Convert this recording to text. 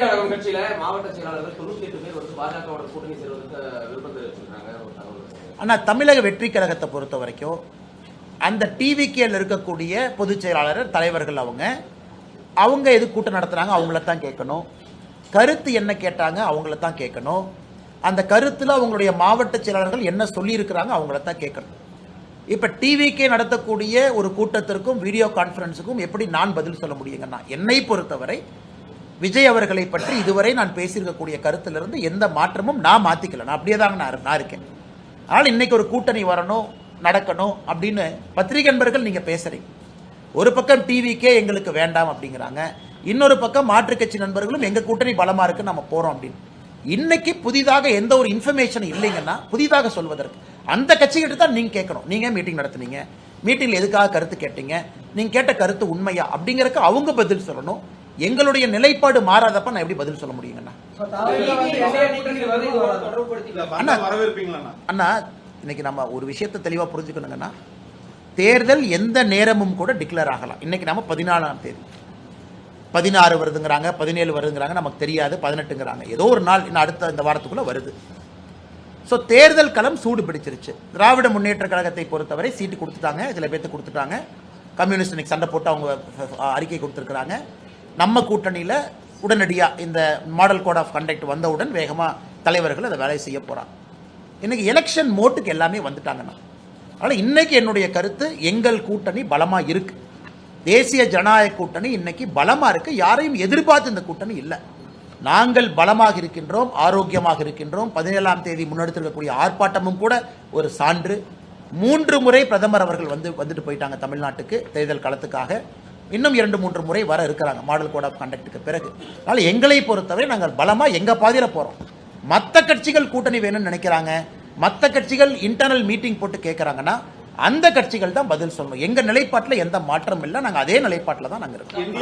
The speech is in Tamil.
கழகம் கட்சியில மாவட்ட செயலாளர்கள் 98 பேர் வந்து பாஜகவோட கூட்டணி சேர்வதற்கு விருப்பம் தெரிவிச்சிருக்காங்க. ஆனா தமிழக வெற்றி கழகத்தை பொறுத்த வரைக்கும் அந்த டிவிகேல இருக்கக்கூடிய பொதுச் செயலாளர் தலைவர்கள் அவங்க எது கூட்டம் நடத்துறாங்க அவங்கள தான் கேட்கணும். கருத்து என்ன கேட்டாங்க அவங்கள தான் கேட்கணும். அந்த கருத்துல அவங்களுடைய மாவட்ட செயலாளர்கள் என்ன சொல்லி இருக்கிறாங்க அவங்கள தான் கேட்கணும். இப்ப டிவிகே நடத்தக்கூடிய ஒரு கூட்டத்திற்கும் வீடியோ கான்பரன்ஸுக்கும் எப்படி நான் பதில் சொல்ல முடியுங்கன்னா, என்னை பொறுத்தவரை விஜய் அவர்களை பற்றி இதுவரை நான் பேசியிருக்கக்கூடிய கருத்திலிருந்து எந்த மாற்றமும் நான் மாத்திக்கல. நான் அப்படியே தாங்க நான் இருக்கேன். ஆனால் இன்னைக்கு ஒரு கூட்டணி வரணும் நடக்கணும் அப்படின்னு பத்திரிகை நண்பர்கள் நீங்க பேசுறீங்க. ஒரு பக்கம் டிவிக்கே எங்களுக்கு வேண்டாம் அப்படிங்கிறாங்க, இன்னொரு பக்கம் மாற்றுக் கட்சி நண்பர்களும் எங்க கூட்டணி பலமா இருக்கு நம்ம போறோம் அப்படின்னு. இன்னைக்கு புதிதாக எந்த ஒரு இன்ஃபர்மேஷன் இல்லைங்கன்னா புதிதாக சொல்வதற்கு அந்த கட்சிகிட்ட தான் நீங்க கேட்கணும். நீங்க மீட்டிங் நடத்துனீங்க, மீட்டிங்ல எதுக்காக கருத்து கேட்டீங்க, நீங்க கேட்ட கருத்து உண்மையா அப்படிங்கறக்கு அவங்க பதில் சொல்லணும். எங்களுடைய நிலைப்பாடு மாறாதப்ப நான் எப்படி பதில் சொல்ல முடியுங்கண்ணா? அண்ணா இன்னைக்கு நம்ம ஒரு விஷயத்தை தெளிவா புரிஞ்சுக்கணுங்கன்னா, தேர்தல் எந்த நேரமும் கூட டிக்ளேர் ஆகலாம். இன்னைக்கு நம்ம 14ஆம் தேதி, 16 வருதுங்கிறாங்க, 17 வருதுங்கிறாங்க, நமக்கு தெரியாது, 18ங்கிறாங்க. ஏதோ ஒரு நாள் இன்னும் அடுத்த இந்த வாரத்துக்குள்ள வருது. ஸோ தேர்தல் களம் சூடு பிடிச்சிருச்சு. திராவிட முன்னேற்ற கழகத்தை பொறுத்தவரை சீட்டு கொடுத்துட்டாங்க, சில பேர்த்து கொடுத்துட்டாங்க. கம்யூனிஸ்ட் இன்னைக்கு சண்டை போட்டு அவங்க அறிக்கை கொடுத்துருக்குறாங்க. நம்ம கூட்டணியில் உடனடியாக இந்த மாடல் கோட் ஆஃப் கண்டக்ட் வந்தவுடன் வேகமாக தலைவர்கள் அதை வேலை செய்ய போகிறாங்க. இன்னைக்கு எலெக்ஷன் மோட்டுக்கு எல்லாமே வந்துட்டாங்கண்ணா. அதனால் இன்னைக்கு என்னுடைய கருத்து, எங்கள் கூட்டணி பலமாக இருக்கு. தேசிய ஜனநாயக கூட்டணி இன்னைக்கு பலமாக இருக்கு. யாரையும் எதிர்பார்த்து இந்த கூட்டணி இல்லை. நாங்கள் பலமாக இருக்கின்றோம், ஆரோக்கியமாக இருக்கின்றோம். 17ஆம் தேதி முன்னெடுத்திருக்கக்கூடிய ஆர்ப்பாட்டமும் கூட ஒரு சான்று. 3 முறை பிரதமர் அவர்கள் வந்துட்டு போயிட்டாங்க தமிழ்நாட்டுக்கு தேர்தல் களத்துக்காக. இன்னும் 2-3 முறை வர இருக்கிறாங்க மாடல் கோட் ஆஃப் கண்டக்டுக்கு பிறகு. அதனால எங்களை பொறுத்தவரை நாங்கள் பலமா எங்க பாதியில போறோம். மற்ற கட்சிகள் கூட்டணி வேணும்னு நினைக்கிறாங்க, மற்ற கட்சிகள் இன்டர்னல் மீட்டிங் போட்டு கேட்கறாங்கன்னா அந்த கட்சிகள் தான் பதில் சொல்லணும். எங்க நிலைப்பாட்டில் எந்த மாற்றம் இல்லை, நாங்கள் அதே நிலைப்பாட்டில் தான் நாங்கள் இருக்கோம்.